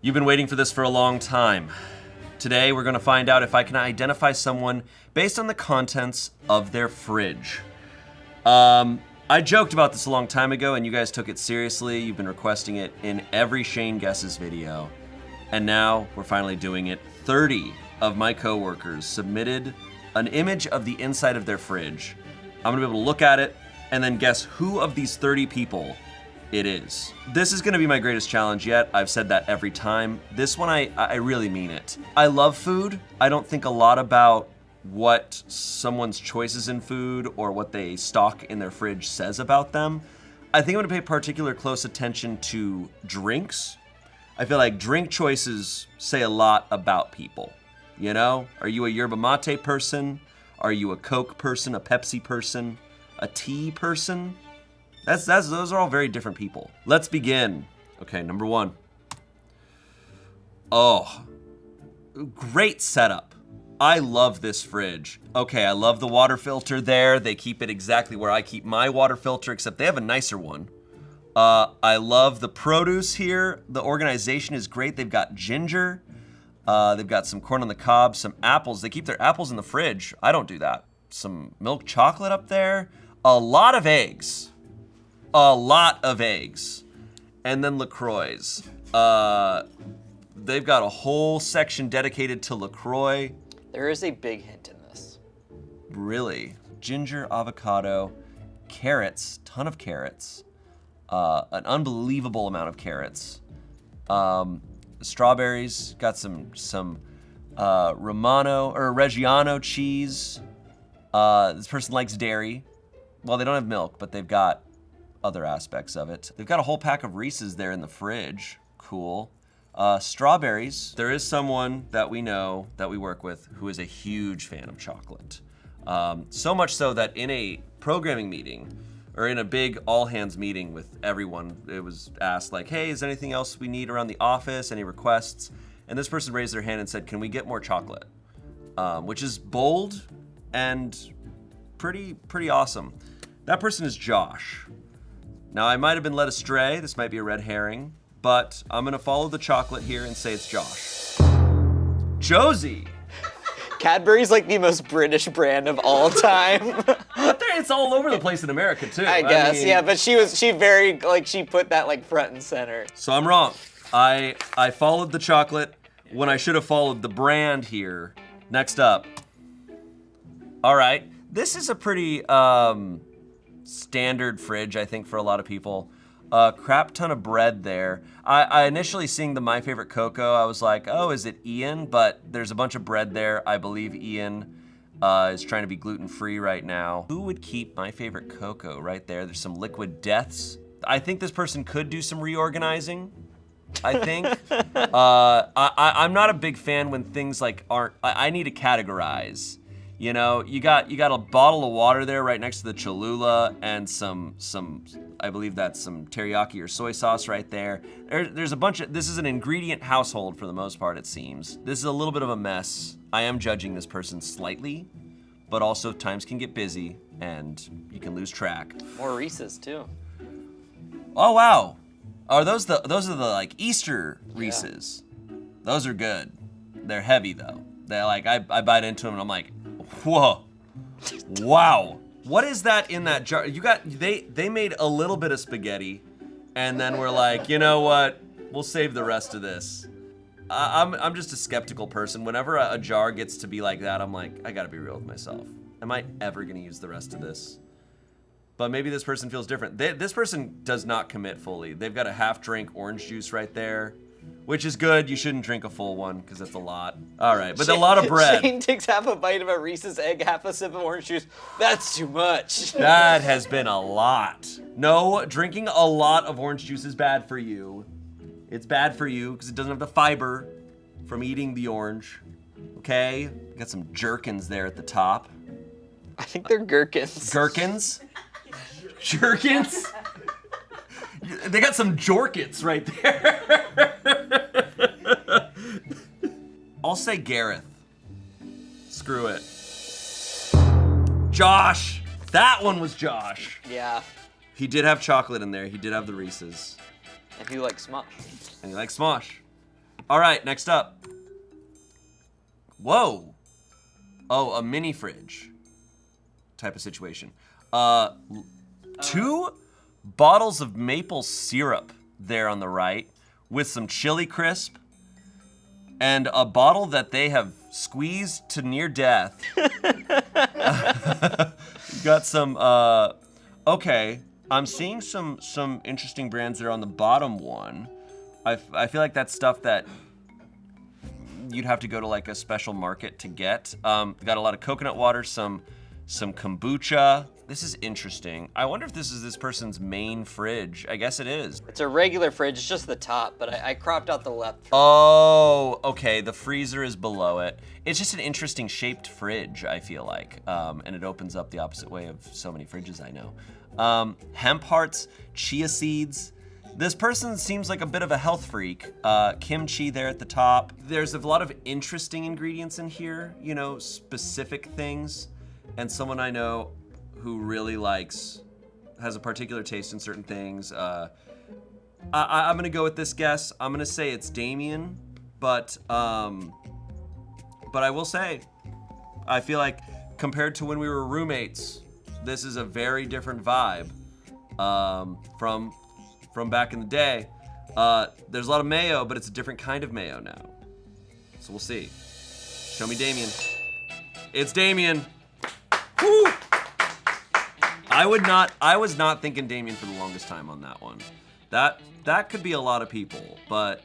You've been waiting for this for a long time. Today, we're gonna find out if I can identify someone based on the contents of their fridge. I joked about this a long time ago and you guys took it seriously. You've been requesting it in every Shayne Guesses video. And now, we're finally doing it. 30 of my coworkers submitted an image of the inside of their fridge. I'm gonna be able to look at it and then guess who of these 30 people it is. This is gonna be my greatest challenge yet. I've said that every time. This one, I really mean it. I love food. I don't think a lot about what someone's choices in food or what they stock in their fridge says about them. I think I'm gonna pay particular close attention to drinks. I feel like drink choices say a lot about people. You know, are you a yerba mate person? Are you a Coke person, a Pepsi person, a tea person? Those are all very different people. Let's begin. Okay, number one. Oh, great setup. I love this fridge. Okay, I love the water filter there. They keep it exactly where I keep my water filter, except they have a nicer one. I love the produce here. The organization is great. They've got ginger. They've got some corn on the cob, some apples. They keep their apples in the fridge. I don't do that. Some milk chocolate up there. A lot of eggs. A lot of eggs. And then LaCroix. They've got a whole section dedicated to LaCroix. There is a big hint in this. Really? Ginger, avocado, carrots, ton of carrots. An unbelievable amount of carrots. Strawberries, got some Romano or Reggiano cheese. This person likes dairy. Well, they don't have milk, but they've got other aspects of it. They've got a whole pack of Reese's there in the fridge. Cool. Strawberries. There is someone that we know, that we work with, who is a huge fan of chocolate. So much so that in a programming meeting, or in a big all-hands meeting with everyone, it was asked like, hey, is there anything else we need around the office? Any requests? And this person raised their hand and said, can we get more chocolate? Which is bold and pretty awesome. That person is Josh. Now, I might have been led astray. This might be a red herring, but I'm gonna follow the chocolate here and say it's Josh. Josie. Cadbury's like the most British brand of all time. But it's all over the place in America too. I guess, yeah, but she put that like front and center. So I'm wrong. I followed the chocolate when I should have followed the brand here. Next up. All right, this is a pretty standard fridge, I think, for a lot of people. Crap ton of bread there. I initially seeing the My Favorite Cocoa, I was like, oh, is it Ian? But there's a bunch of bread there. I believe Ian is trying to be gluten-free right now. Who would keep My Favorite Cocoa right there? There's some Liquid Deaths. I think this person could do some reorganizing, I think. I'm not a big fan when things like aren't, I need to categorize. You know, you got a bottle of water there right next to the Cholula and some I believe that's some teriyaki or soy sauce right there. There's a bunch of, this is an ingredient household for the most part, it seems. This is a little bit of a mess. I am judging this person slightly, but also times can get busy and you can lose track. More Reese's too. Oh wow, are those are the like Easter Reese's? Yeah. Those are good. They're heavy though. They're like, I bite into them and I'm like, whoa, wow. What is that in that jar? They made a little bit of spaghetti and then we're like, you know what? We'll save the rest of this. I'm just a skeptical person. Whenever a jar gets to be like that, I'm like, I gotta be real with myself. Am I ever gonna use the rest of this? But maybe this person feels different. This person does not commit fully. They've got a half drink orange juice right there, which is good. You shouldn't drink a full one because that's a lot. All right, but a lot of bread. Shayne takes half a bite of a Reese's egg, half a sip of orange juice. That's too much. That has been a lot. No, drinking a lot of orange juice is bad for you. It's bad for you because it doesn't have the fiber from eating the orange. Okay? Got some jerkins there at the top. I think they're gherkins. Gherkins? Jerkins? They got some jorkets right there. I'll say Gareth. Screw it. Josh. That one was Josh. Yeah. He did have chocolate in there. He did have the Reese's. And you like Smosh. And he likes Smosh. All right, next up. Whoa. Oh, a mini fridge type of situation. 2 bottles of maple syrup there on the right with some chili crisp and a bottle that they have squeezed to near death. You got some, okay. I'm seeing some interesting brands there on the bottom one. I feel like that's stuff that you'd have to go to like a special market to get. Got a lot of coconut water, some kombucha. This is interesting. I wonder if this is this person's main fridge. I guess it is. It's a regular fridge, it's just the top, but I cropped out the left. Oh, okay. The freezer is below it. It's just an interesting shaped fridge, I feel like. And it opens up the opposite way of so many fridges I know. Hemp hearts, chia seeds. This person seems like a bit of a health freak. Kimchi there at the top. There's a lot of interesting ingredients in here, you know, specific things. And someone I know who really has a particular taste in certain things. I'm gonna go with this guess. I'm gonna say it's Damien, but I will say, I feel like compared to when we were roommates, this is a very different vibe from back in the day. There's a lot of mayo, but it's a different kind of mayo now. So we'll see. Show me Damien. It's Damien. Woo! I was not thinking Damien for the longest time on that one. That could be a lot of people, but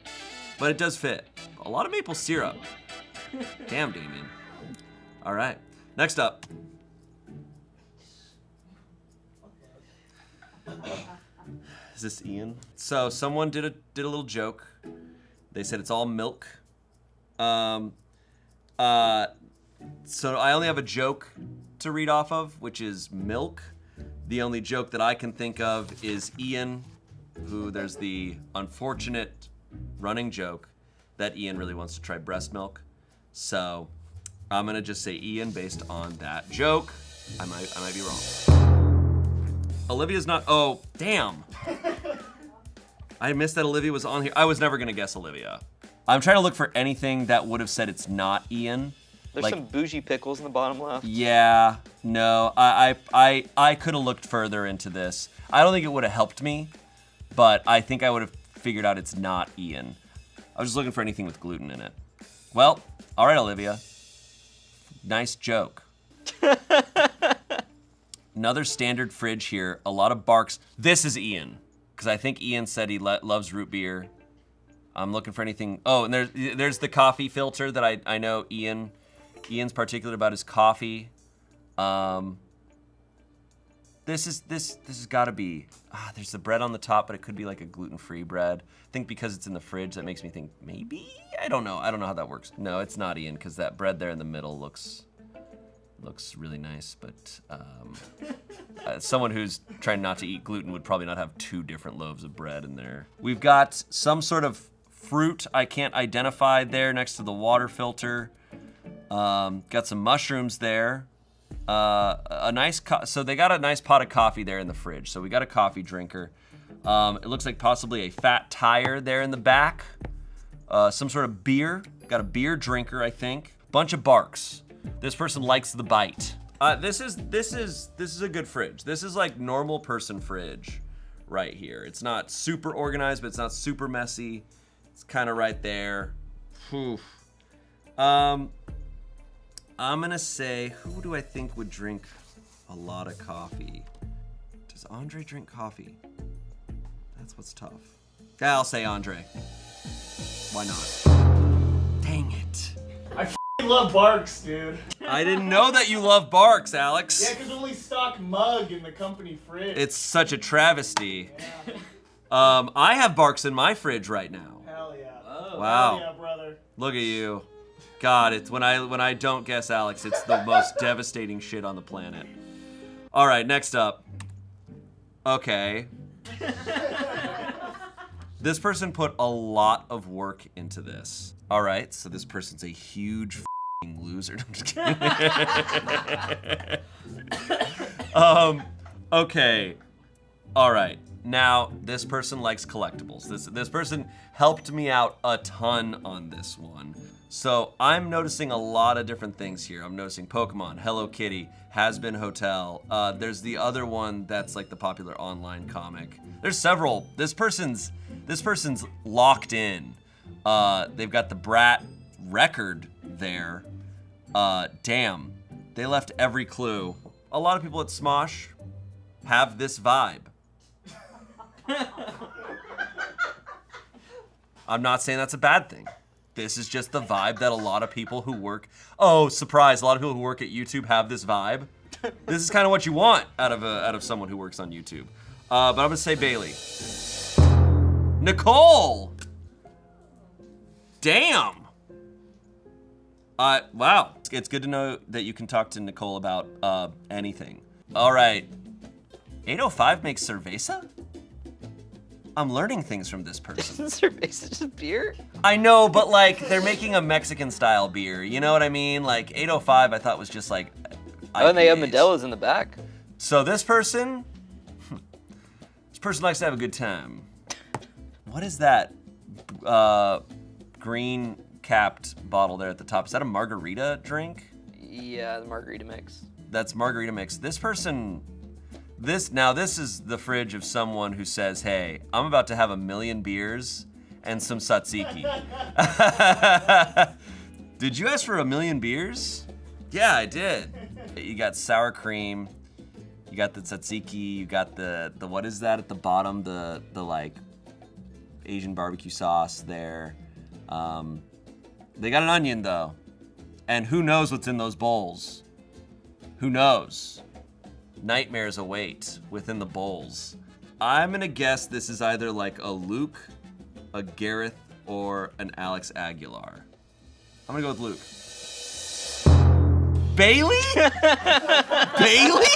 it does fit. A lot of maple syrup. Damn, Damien. All right, next up. Is this Ian? So someone did a little joke. They said it's all milk. So I only have a joke to read off of, which is milk. The only joke that I can think of is Ian, who there's the unfortunate running joke that Ian really wants to try breast milk. So I'm gonna just say Ian based on that joke. I might be wrong. Olivia's not, oh, damn. I missed that Olivia was on here. I was never gonna guess Olivia. I'm trying to look for anything that would have said it's not Ian. There's some bougie pickles in the bottom left. Yeah, no, I could have looked further into this. I don't think it would have helped me, but I think I would have figured out it's not Ian. I was just looking for anything with gluten in it. Well, all right, Olivia. Nice joke. Another standard fridge here, a lot of barks. This is Ian, because I think Ian said he loves root beer. I'm looking for anything. Oh, and there's the coffee filter that I know Ian's particular about his coffee. This has got to be. There's the bread on the top, but it could be like a gluten-free bread. I think because it's in the fridge, that makes me think maybe. I don't know how that works. No, it's not Ian, because that bread there in the middle looks really nice. But someone who's trying not to eat gluten would probably not have 2 different loaves of bread in there. We've got some sort of fruit I can't identify there next to the water filter. Got some mushrooms there. So they got a nice pot of coffee there in the fridge. So we got a coffee drinker. It looks like possibly a fat tire there in the back. Some sort of beer. Got a beer drinker, I think. Bunch of barks. This person likes the bite. This is a good fridge. This is like normal person fridge right here. It's not super organized, but it's not super messy. It's kind of right there. Whew. I'm gonna say, who do I think would drink a lot of coffee? Does Andre drink coffee? That's what's tough. Yeah, I'll say Andre. Why not? Dang it. I f***ing love Barks, dude. I didn't know that you love Barks, Alex. Yeah, because only stock mug in the company fridge. It's such a travesty. Yeah. I have Barks in my fridge right now. Hell yeah. Oh. Wow. Hell yeah, brother. Look at you. God, it's when I don't guess Alex, it's the most devastating shit on the planet. All right, next up. Okay. This person put a lot of work into this. All right, so this person's a huge f***ing loser. I'm just kidding. Okay. All right. Now, this person likes collectibles. This person helped me out a ton on this one. So I'm noticing a lot of different things here. I'm noticing Pokemon, Hello Kitty, Has Been Hotel. There's the other one that's like the popular online comic. There's several. This person's locked in. They've got the Brat record there. Damn, they left every clue. A lot of people at Smosh have this vibe. I'm not saying that's a bad thing. This is just the vibe that a lot of people who work, oh, surprise, a lot of people who work at YouTube have this vibe. This is kind of what you want out of someone who works on YouTube. But I'm gonna say Bailey. Nicole! Damn! Wow. It's good to know that you can talk to Nicole about anything. All right. 805 makes cerveza? I'm learning things from this person. Isn't cerveza just beer? I know, but like, they're making a Mexican-style beer. You know what I mean? Like, 805 I thought was just like Oh, and they have IPAs. Modelo's in the back. So this person likes to have a good time. What is that green capped bottle there at the top? Is that a margarita drink? Yeah, the margarita mix. That's margarita mix. This person, this is the fridge of someone who says, hey, I'm about to have 1 million beers and some tzatziki. Did you ask for 1 million beers? Yeah, I did. You got sour cream, you got the tzatziki, you got the what is that at the bottom? The like Asian barbecue sauce there. They got an onion though. And who knows what's in those bowls? Who knows? Nightmares await within the bowls. I'm gonna guess this is either like a Luke, a Gareth, or an Alex Aguilar. I'm gonna go with Luke. Bailey? Bailey?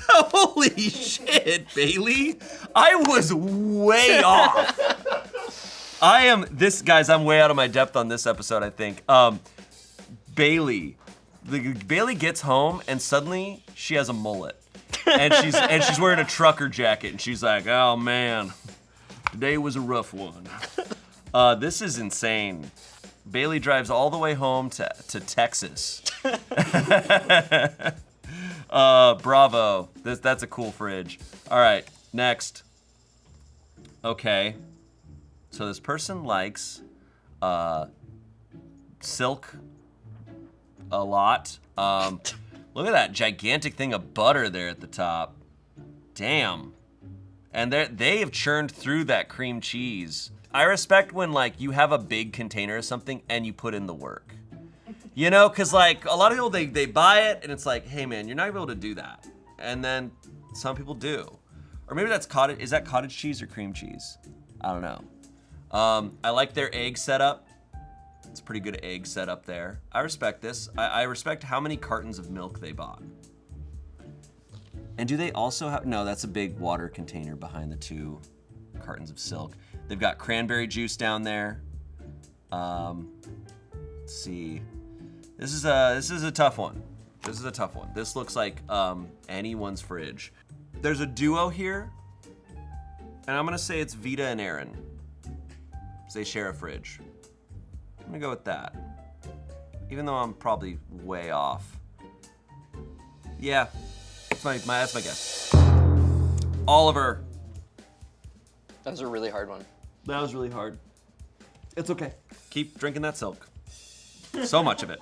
Holy shit, Bailey. I was way off. Guys, I'm way out of my depth on this episode, I think. Bailey. Bailey gets home and suddenly she has a mullet. And she's wearing a trucker jacket and she's like, oh man, today was a rough one. This is insane. Bailey drives all the way home to Texas. Bravo. That's a cool fridge. All right, next. Okay. So this person likes silk a lot. Look at that gigantic thing of butter there at the top. Damn. And they have churned through that cream cheese. I respect when like you have a big container of something and you put in the work. You know, cause like a lot of people they buy it and it's like, hey man, you're not gonna be able to do that. And then some people do. Or maybe that's cottage, is that cottage cheese or cream cheese? I don't know. I like their egg setup. It's a pretty good egg setup there. I respect this. I respect how many cartons of milk they bought. And do they also have, no, that's a big water container behind the 2 cartons of silk. They've got cranberry juice down there. Let's see. This is a tough one. This is a tough one. This looks like anyone's fridge. There's a duo here, and I'm gonna say it's Vita and Aaron. They share a fridge. I'm gonna go with that. Even though I'm probably way off. Yeah, that's my guess. Oliver. That was a really hard one. That was really hard. It's okay. Keep drinking that silk. So much of it.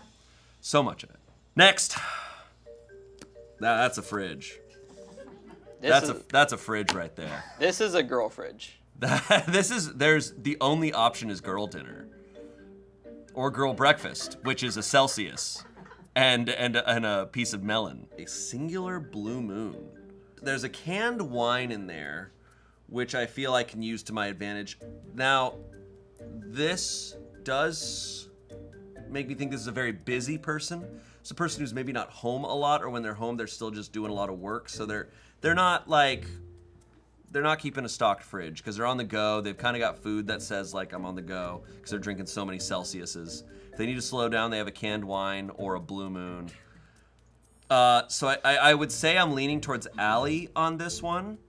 So much of it. Next. That's a fridge. That's a fridge right there. This is a girl fridge. There's the only option is girl dinner. Or girl breakfast, which is a Celsius and a piece of melon. A singular blue moon. There's a canned wine in there, which I feel I can use to my advantage. Now, this does make me think this is a very busy person. It's a person who's maybe not home a lot, or when they're home, they're still just doing a lot of work. So they're not keeping a stocked fridge because they're on the go. They've kind of got food that says like I'm on the go because they're drinking so many Celsiuses. If they need to slow down, they have a canned wine or a blue moon. So I would say I'm leaning towards Allie on this one.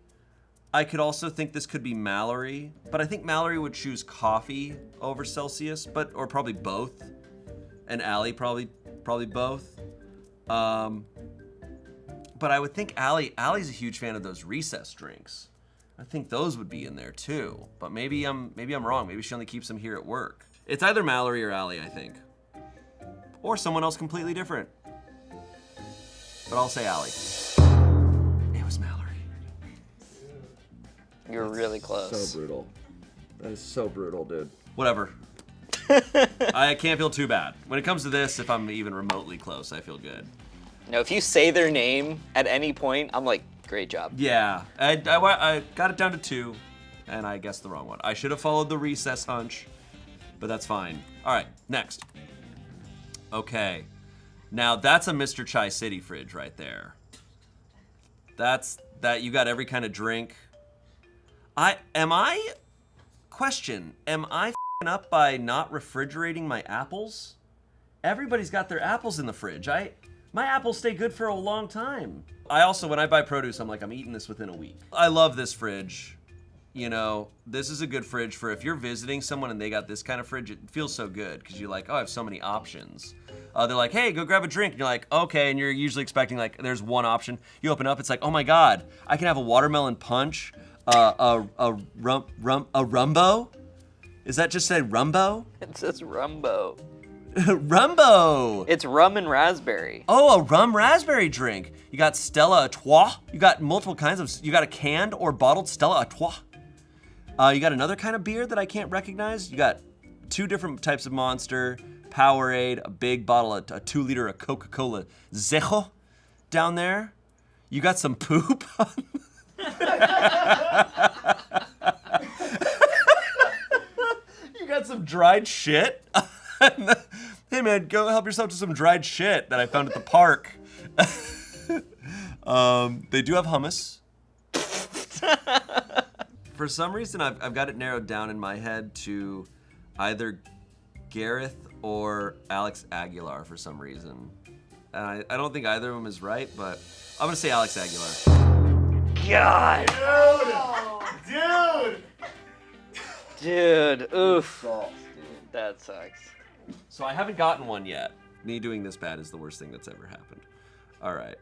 I could also think this could be Mallory, but I think Mallory would choose coffee over Celsius, or probably both. And Allie probably both. But I would think Allie's a huge fan of those recess drinks. I think those would be in there too. But maybe I'm wrong. Maybe she only keeps them here at work. It's either Mallory or Allie, I think. Or someone else completely different. But I'll say Allie. It was Mallory. You're really close. So brutal. That is so brutal, dude. Whatever. I can't feel too bad. When it comes to this, if I'm even remotely close, I feel good. No, if you say their name at any point, I'm like, great job. Yeah, I got it down to 2, and I guessed the wrong one. I should have followed the recess hunch, but that's fine. All right, next. Okay, now that's a Mr. Chai City fridge right there. That you got every kind of drink. Am I f***ing up by not refrigerating my apples? Everybody's got their apples in the fridge. My apples stay good for a long time. I also, when I buy produce, I'm like, I'm eating this within a week. I love this fridge. You know, this is a good fridge for if you're visiting someone and they got this kind of fridge, it feels so good because you're like, oh, I have so many options. They're like, hey, go grab a drink. And you're like, okay. And you're usually expecting like, there's one option. You open up, it's like, oh my God, I can have a watermelon punch, a rumbo. Is that just say rumbo? It says rumbo. Rumbo! It's rum and raspberry. Oh, a rum raspberry drink. You got Stella Artois. You got multiple kinds of, you got a canned or bottled Stella Artois. You got another kind of beer that I can't recognize. You got 2 different types of Monster, Powerade, a big bottle, a 2-liter of Coca-Cola Zero down there. You got some poop. You got some dried shit. Hey man, go help yourself to some dried shit that I found at the park. They do have hummus. For some reason, I've got it narrowed down in my head to either Gareth or Alex Aguilar for some reason. And I don't think either of them is right, but I'm gonna say Alex Aguilar. God. Dude! Dude, oof. That sucks. So I haven't gotten one yet. Me doing this bad is the worst thing that's ever happened. All right.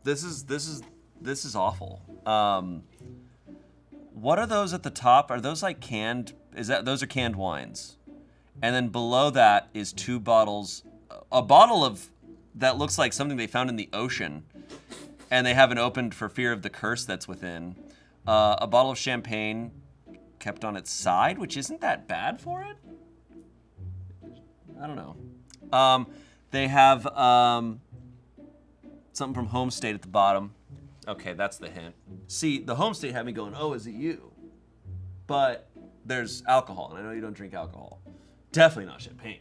This is awful. What are those at the top? Are those like canned? Those are canned wines? And then below that is 2 bottles. A bottle of that looks like something they found in the ocean, and they haven't opened for fear of the curse that's within. A bottle of champagne kept on its side, which isn't that bad for it. I don't know. They have something from Home State at the bottom. Okay, that's the hint. See, the Home State had me going, oh, is it you? But there's alcohol, and I know you don't drink alcohol. Definitely not champagne.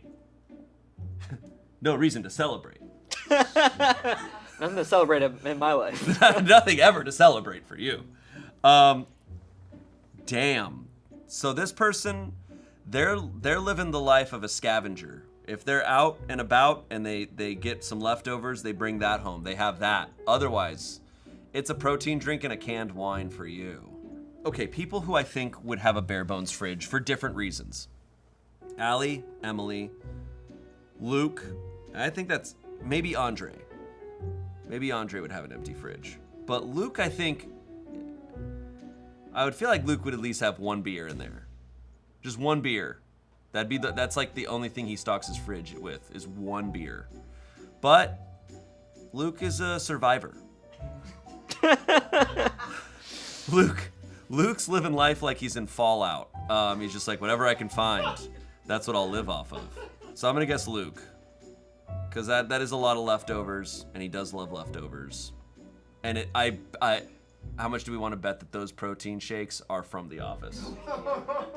No reason to celebrate. Nothing to celebrate in my life. Nothing ever to celebrate for you. Damn. So this person, they're living the life of a scavenger. If they're out and about and they get some leftovers, they bring that home. They have that. Otherwise, it's a protein drink and a canned wine for you. Okay, people who I think would have a bare bones fridge for different reasons. Allie, Emily, Luke, I think that's maybe Andre. Maybe Andre would have an empty fridge. But Luke, I think, I would feel like Luke would at least have 1 beer in there. Just 1 beer. That's like the only thing he stocks his fridge with, is 1 beer. But Luke is a survivor. Luke's living life like he's in Fallout. He's just like, whatever I can find, that's what I'll live off of. So I'm gonna guess Luke. Because that is a lot of leftovers, and he does love leftovers. And how much do we want to bet that those protein shakes are from The Office?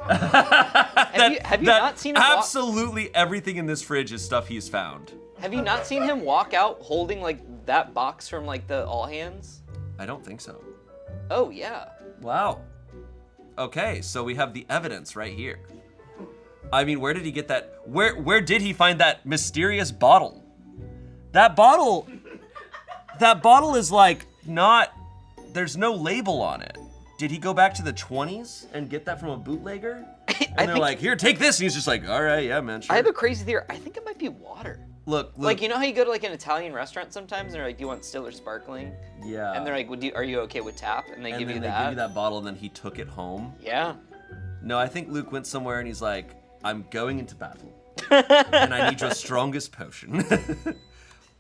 Have you not seen him absolutely everything in this fridge is stuff he's found. Have you not seen him walk out holding like that box from like the All Hands? I don't think so. Oh yeah. Wow. Okay, so we have the evidence right here. I mean, where did he get that? Where did he find that mysterious bottle? That bottle is like not, there's no label on it. Did he go back to the 20s and get that from a bootlegger? And they're like, here, take this. And he's just like, all right, yeah, man, sure. I have a crazy theory. I think it might be water. Look. Like, you know how you go to like an Italian restaurant sometimes and they're like, do you want still or sparkling? Yeah. And they're like, are you okay with tap? And they give you They that. give you that bottle and then he took it home. Yeah. No, I think Luke went somewhere and he's like, I'm going into battle. And I need your strongest potion.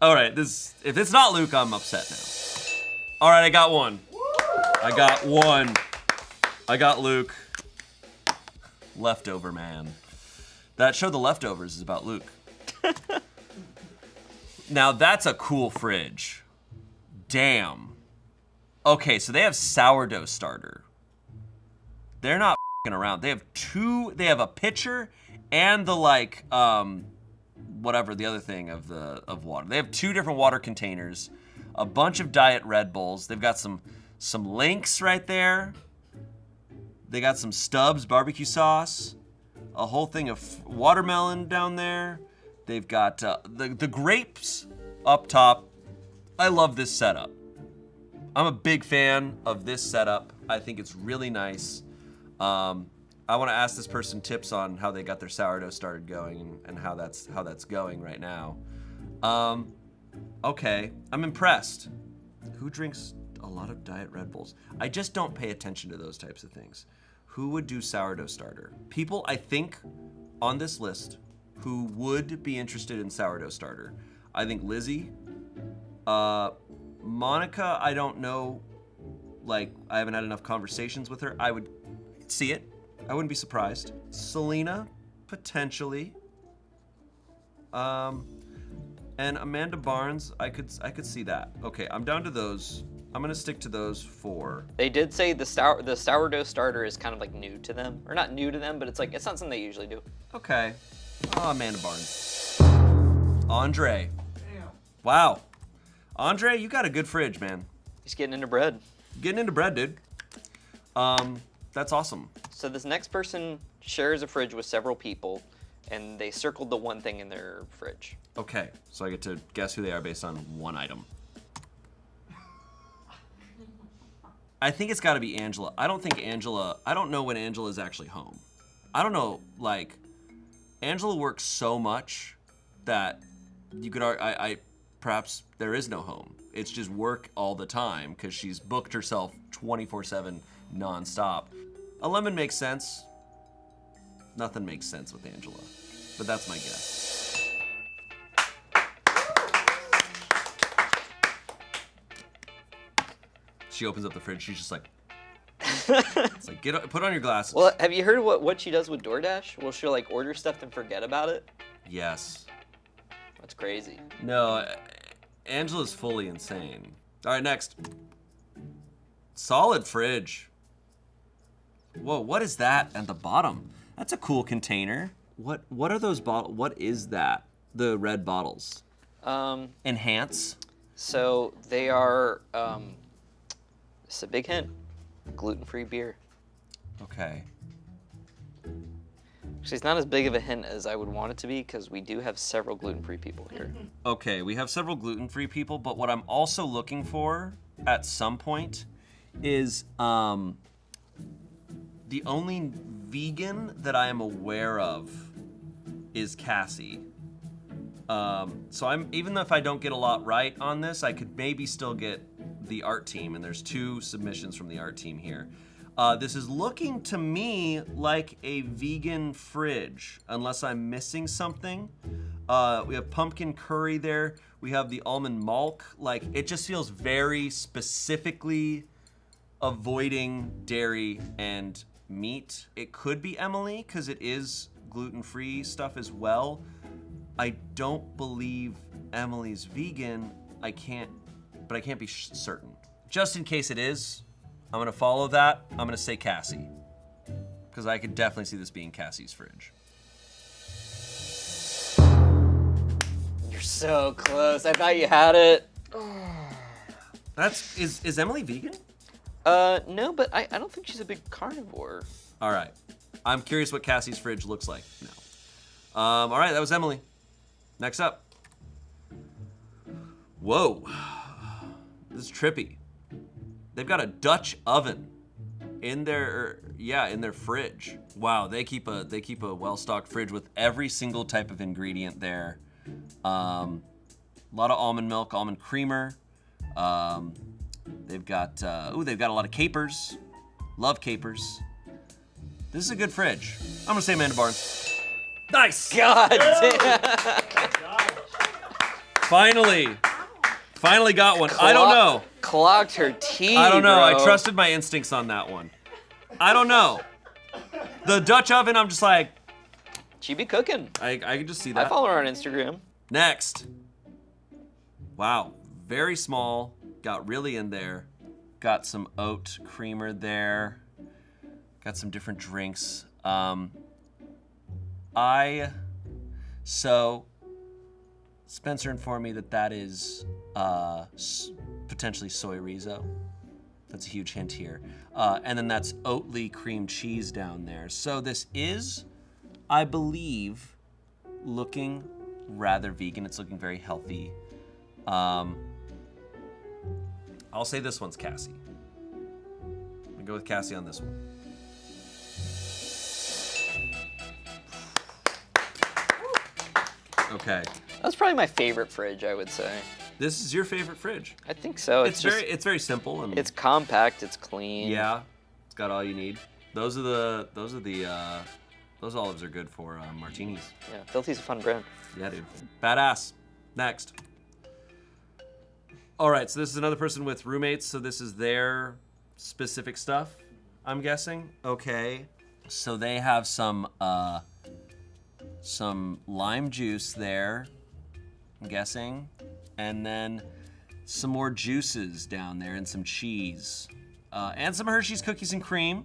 All right, if it's not Luke, I'm upset now. All right, I got one. I got Luke. Leftover man. That show, The Leftovers, is about Luke. Now, that's a cool fridge. Damn. Okay, so they have sourdough starter. They're not f***ing around. They have a pitcher and the like, whatever the other thing of water. They have 2 different water containers, a bunch of Diet Red Bulls. They've got some Lynx right there. They got some Stubbs barbecue sauce, a whole thing of watermelon down there. They've got the grapes up top. I love this setup. I'm a big fan of this setup. I think it's really nice. I want to ask this person tips on how they got their sourdough started going and how that's going right now. Okay, I'm impressed. Who drinks a lot of Diet Red Bulls? I just don't pay attention to those types of things. Who would do sourdough starter? People, I think, on this list who would be interested in sourdough starter. I think Lizzie, Monica, I don't know, like, I haven't had enough conversations with her. I would see it. I wouldn't be surprised. Selena, potentially. And Amanda Barnes, I could see that. Okay, I'm down to those. I'm gonna stick to those 4. They did say the sourdough starter is kind of like new to them, or not new to them, but it's like it's not something they usually do. Okay. Oh, Amanda Barnes. Andre. Damn. Wow. Andre, you got a good fridge, man. He's getting into bread. Getting into bread, dude. That's awesome. So this next person shares a fridge with several people, and they circled the one thing in their fridge. Okay, so I get to guess who they are based on one item. I think it's got to be Angela. I don't know when Angela's actually home. I don't know, like, Angela works so much that you could, perhaps there is no home. It's just work all the time because she's booked herself 24/7 nonstop. A lemon makes sense. Nothing makes sense with Angela, but that's my guess. She opens up the fridge. She's just like, it's like, put on your glasses. Well, have you heard what she does with DoorDash? Well, she'll like order stuff and forget about it. Yes. That's crazy. No, Angela's fully insane. All right, next. Solid fridge. Whoa, what is that at the bottom? That's a cool container. What are those bottles? What is that? The red bottles. Enhance. So they are. It's a big hint. Gluten-free beer. Okay. Actually, it's not as big of a hint as I would want it to be because we do have several gluten-free people here. Okay, we have several gluten-free people, but what I'm also looking for at some point is the only vegan that I am aware of is Cassie. So even though if I don't get a lot right on this, I could maybe still get the art team, and there's 2 submissions from the art team here. This is looking to me like a vegan fridge, unless I'm missing something. We have pumpkin curry there. We have the almond malk. Like, it just feels very specifically avoiding dairy and meat. It could be Emily, because it is gluten-free stuff as well. I don't believe Emily's vegan. I can't be certain. Just in case it is, I'm gonna follow that. I'm gonna say Cassie, because I could definitely see this being Cassie's fridge. You're so close. I thought you had it. Is Emily vegan? No, but I don't think she's a big carnivore. All right. I'm curious what Cassie's fridge looks like now. All right, that was Emily. Next up. Whoa. This is trippy. They've got a Dutch oven in their fridge. Wow, they keep a well-stocked fridge with every single type of ingredient there. A lot of almond milk, almond creamer. They've got a lot of capers. Love capers. This is a good fridge. I'm gonna say Amanda Barnes. Nice. God damn. Finally got one. I don't know. Clogged her teeth. I don't know. Bro. I trusted my instincts on that one. I don't know. The Dutch oven, I'm just like, She be cooking. I can just see I that. follow her on Instagram. Next. Wow, very small. Got really in there. Got some oat creamer there. Got some different drinks. So Spencer informed me that is potentially soy rizo. That's a huge hint here. And then that's Oatly cream cheese down there. So this is, I believe, looking rather vegan. It's looking very healthy. I'll say this one's Cassie. I'm gonna go with Cassie on this one. Okay. That's probably my favorite fridge, I would say. This is your favorite fridge. I think so. It's very simple and It's compact. It's clean. yeah, it's got all you need. Those olives are good for martinis. Yeah. Filthy's a fun brand. Yeah, dude. Badass. Next. All right, so this is another person with roommates, so this is their specific stuff, I'm guessing. Okay. So they have some lime juice there, I'm guessing, and then some more juices down there and some cheese, and some Hershey's cookies and cream,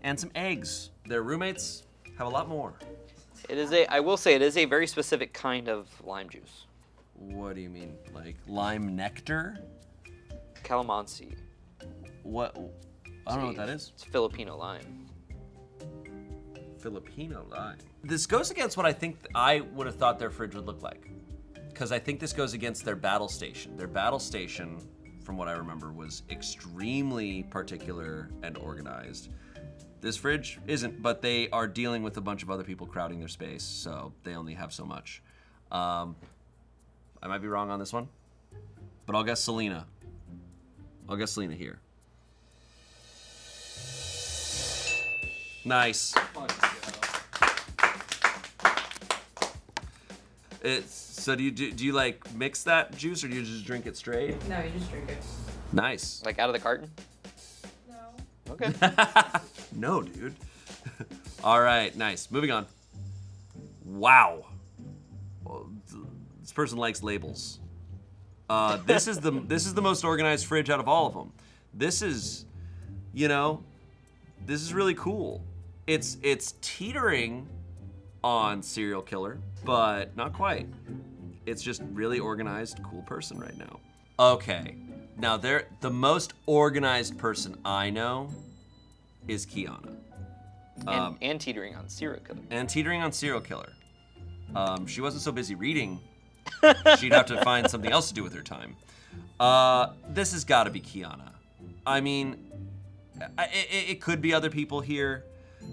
and some eggs. Their roommates have a lot more. I will say it is a very specific kind of lime juice. What do you mean? Like lime nectar? Calamansi. What? I don't know what that is. It's Filipino lime. Filipino lime. This goes against what I think I would have thought their fridge would look like. Because I think this goes against their battle station. Their battle station, from what I remember, was extremely particular and organized. This fridge isn't, but they are dealing with a bunch of other people crowding their space, so they only have so much. I might be wrong on this one, but I'll guess Selena. I'll guess Selena here. Nice. So do you like mix that juice or do you just drink it straight? No, you just drink it. Nice. Like out of the carton? No. Okay. No, dude. All right, nice. Moving on. Wow. Well, this person likes labels. This is the most organized fridge out of all of them. This is, this is really cool. It's teetering on serial killer, but not quite. It's just really organized, cool person right now. Okay, now the most organized person I know is Kiana. And teetering on serial killer. And teetering on serial killer. She wasn't so busy reading, she'd have to find something else to do with her time. This has got to be Kiana. I mean, it could be other people here,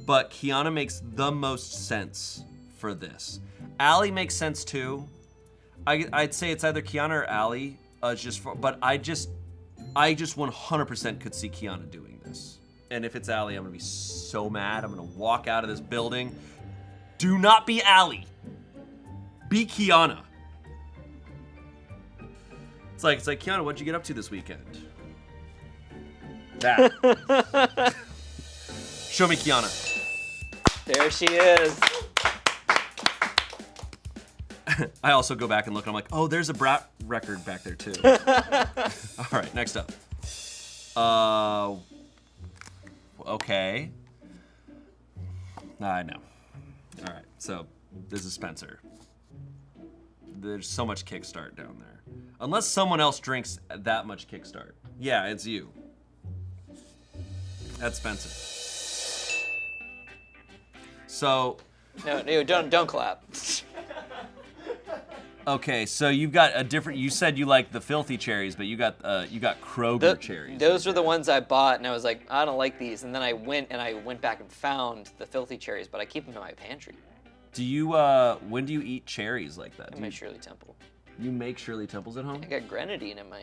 but Kiana makes the most sense for this. Allie makes sense too. I'd say it's either Kiana or Allie. But I just 100% could see Kiana doing this. And if it's Allie, I'm gonna be so mad. I'm gonna walk out of this building. Do not be Allie. Be Kiana. It's like Kiana, what'd you get up to this weekend? That. Show me Kiana. There she is. I also go back and look and I'm like, oh, there's a Brat record back there too. All right, next up. Okay. I know. All right, so this is Spencer. There's so much Kickstart down there. Unless someone else drinks that much Kickstart. Yeah, it's you. That's Spencer. So No, don't clap. Okay, so you've got a different. You said you like the filthy cherries, but you got Kroger cherries. Those are the ones I bought, and I was like, I don't like these. And then I went back and found the filthy cherries, but I keep them in my pantry. Do you when do you eat cherries like that? In my Shirley Temple. You make Shirley Temples at home? I got grenadine in my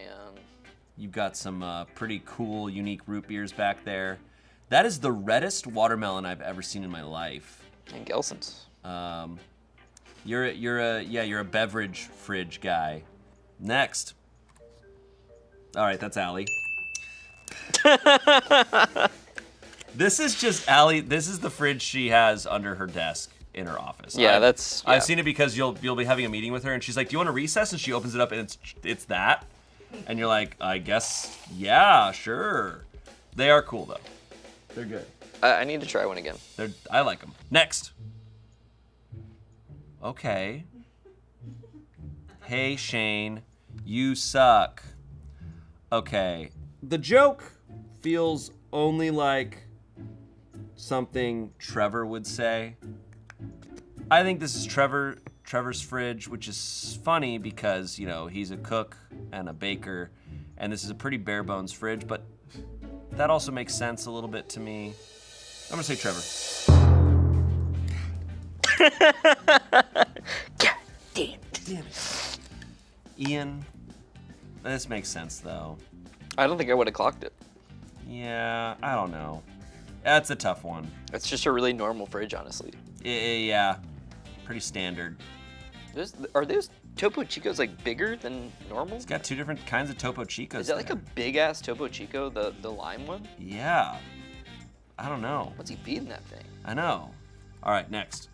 You've got some pretty cool, unique root beers back there. That is the reddest watermelon I've ever seen in my life. and Gelson's. You're a beverage fridge guy. Next. All right, that's Allie. This is just Allie. This is the fridge she has under her desk in her office. Yeah, yeah. I've seen it because you'll be having a meeting with her, and she's like, "Do you want to recess?" And she opens it up, and it's that, and you're like, "I guess, yeah, sure." They are cool though. They're good. I need to try one again. I like them. Next. Okay. Hey, Shayne, you suck. Okay. The joke feels only like something Trevor would say. I think this is Trevor's fridge, which is funny because, you know, he's a cook and a baker, and this is a pretty bare bones fridge, but that also makes sense a little bit to me. I'm gonna say Trevor. God damn. Damn it. Ian, this makes sense though. I don't think I would have clocked it. Yeah, I don't know. That's a tough one. It's just a really normal fridge, honestly. Yeah, pretty standard. Are those Topo Chicos like bigger than normal? It's got two different kinds of Topo Chicos. Is that like a there. big ass Topo Chico, the lime one? Yeah. I don't know. What's he feeding that thing? I know. All right, next.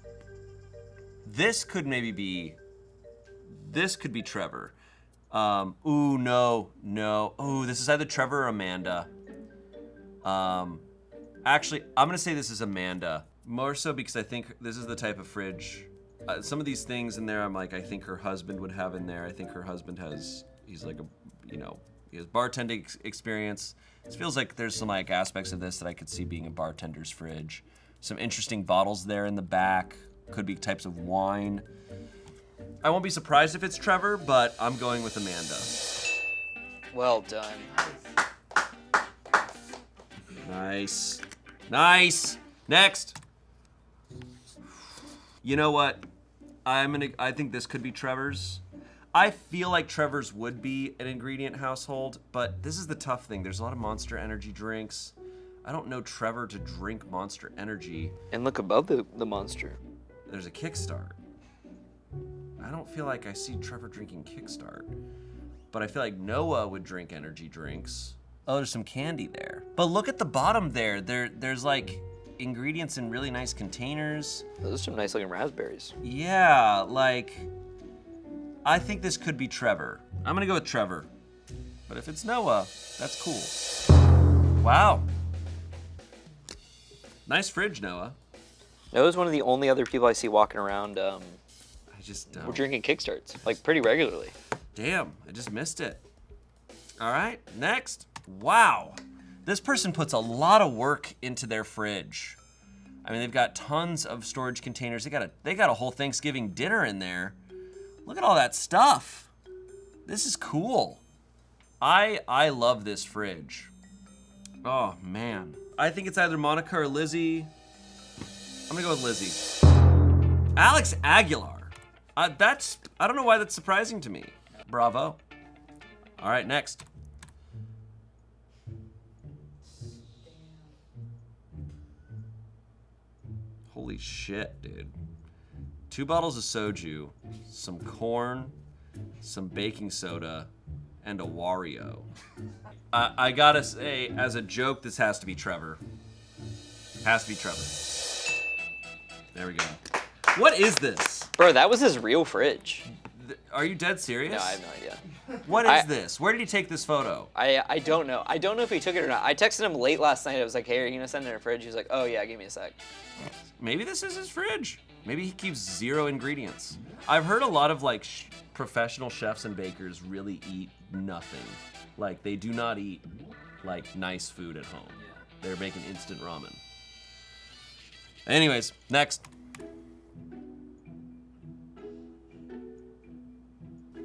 This could be Trevor. Ooh, no. Ooh, this is either Trevor or Amanda. Actually, I'm gonna say this is Amanda. More so because I think this is the type of fridge. Some of these things in there, I'm like, I think her husband would have in there. I think her husband he's like he has bartending experience. This feels like there's some like aspects of this that I could see being a bartender's fridge. Some interesting bottles there in the back. Could be types of wine. I won't be surprised if it's Trevor, but I'm going with Amanda. Well done. Nice. Next. You know what? I think this could be Trevor's. I feel like Trevor's would be an ingredient household, but this is the tough thing. There's a lot of Monster Energy drinks. I don't know Trevor to drink Monster Energy. And look above the monster. There's a Kickstart. I don't feel like I see Trevor drinking Kickstart, but I feel like Noah would drink energy drinks. Oh, there's some candy there. But look at the bottom there. There's like ingredients in really nice containers. Those are some nice looking raspberries. Yeah, like, I think this could be Trevor. I'm gonna go with Trevor. But if it's Noah, that's cool. Wow. Nice fridge, Noah. Noah's one of the only other people I see walking around. I just don't. We're drinking Kickstarts, like pretty regularly. Damn, I just missed it. All right, next. Wow. This person puts a lot of work into their fridge. I mean, they've got tons of storage containers. They got a whole Thanksgiving dinner in there. Look at all that stuff. This is cool. I love this fridge. Oh, man. I think it's either Monica or Lizzie. I'm gonna go with Lizzie. Alex Aguilar. I don't know why that's surprising to me. Bravo. All right, next. Holy shit, dude. 2 bottles of soju, some corn, some baking soda, and a Wario. I gotta say, as a joke, this has to be Trevor. Has to be Trevor. There we go. What is this? Bro, that was his real fridge. Are you dead serious? No, I have no idea. What is this? Where did he take this photo? I don't know. I don't know if he took it or not. I texted him late last night. I was like, hey, are you gonna send it in a fridge? He was like, oh yeah, give me a sec. Maybe this is his fridge. Maybe he keeps 0 ingredients. I've heard a lot of like professional chefs and bakers really eat nothing. Like they do not eat like nice food at home. They're making instant ramen. Anyways, next.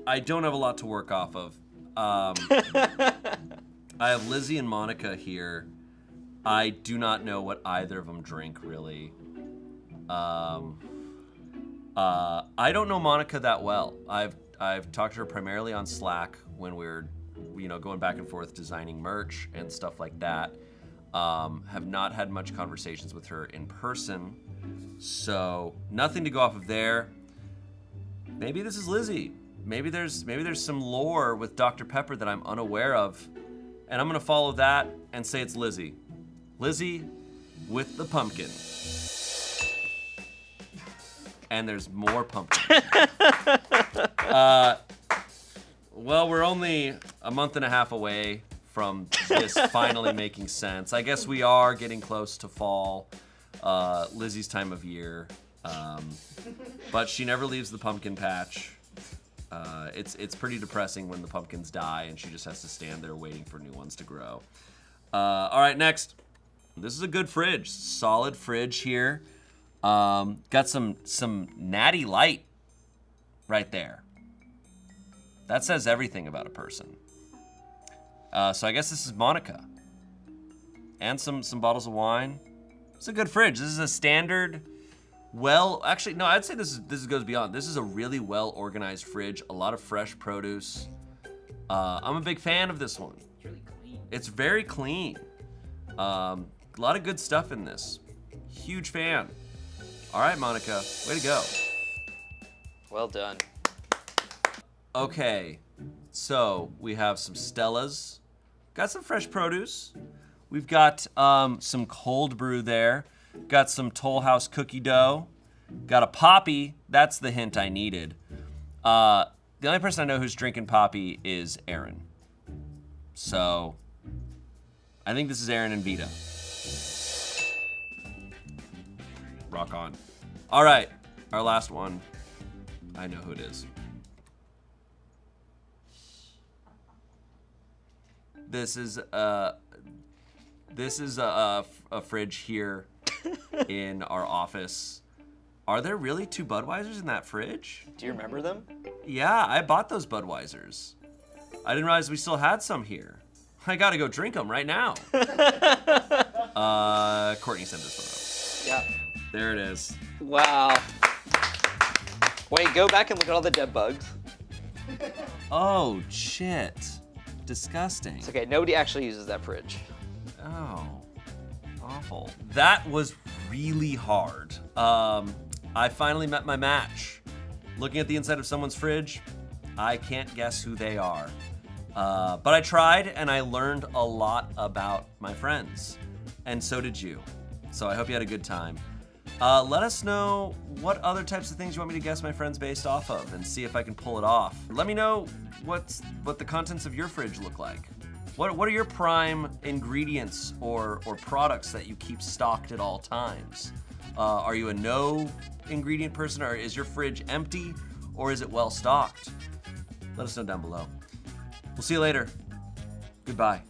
I don't have a lot to work off of. I have Lizzie and Monica here. I do not know what either of them drink, really. I don't know Monica that well. I've talked to her primarily on Slack when we're, going back and forth designing merch and stuff like that. Have not had much conversations with her in person, so nothing to go off of there. Maybe this is Lizzie. Maybe there's some lore with Dr. Pepper that I'm unaware of, and I'm gonna follow that and say it's Lizzie. Lizzie with the pumpkin. And there's more pumpkin. Well, we're only a month and a half away from this finally making sense. I guess we are getting close to fall, Lizzie's time of year, but she never leaves the pumpkin patch. It's pretty depressing when the pumpkins die and she just has to stand there waiting for new ones to grow. All right, next. This is a good fridge, solid fridge here. Got some natty light right there. That says everything about a person. So I guess this is Monica. And some bottles of wine. It's a good fridge. This is a standard, actually, no, I'd say this goes beyond. This is a really well-organized fridge. A lot of fresh produce. I'm a big fan of this one. It's really clean. It's very clean. A lot of good stuff in this. Huge fan. All right, Monica, way to go. Well done. Okay, so we have some Stellas. Got some fresh produce. We've got some cold brew there. Got some Toll House cookie dough. Got a Poppy. That's the hint I needed. The only person I know who's drinking Poppy is Aaron. So I think this is Aaron and Vita. Rock on. All right, our last one. I know who it is. This is a fridge here in our office. Are there really 2 Budweisers in that fridge? Do you remember them? Yeah, I bought those Budweisers. I didn't realize we still had some here. I gotta go drink them right now. Courtney sent this photo. Yeah. There it is. Wow. Wait, go back and look at all the dead bugs. Oh, shit. Disgusting. It's okay, nobody actually uses that fridge. Oh, awful. That was really hard. I finally met my match. Looking at the inside of someone's fridge, I can't guess who they are. But I tried and I learned a lot about my friends. And so did you. So I hope you had a good time. Let us know what other types of things you want me to guess my friends based off of and see if I can pull it off. Let me know what the contents of your fridge look like. What are your prime ingredients or products that you keep stocked at all times? Are you a no ingredient person, or is your fridge empty, or is it well stocked? Let us know down below. We'll see you later. Goodbye.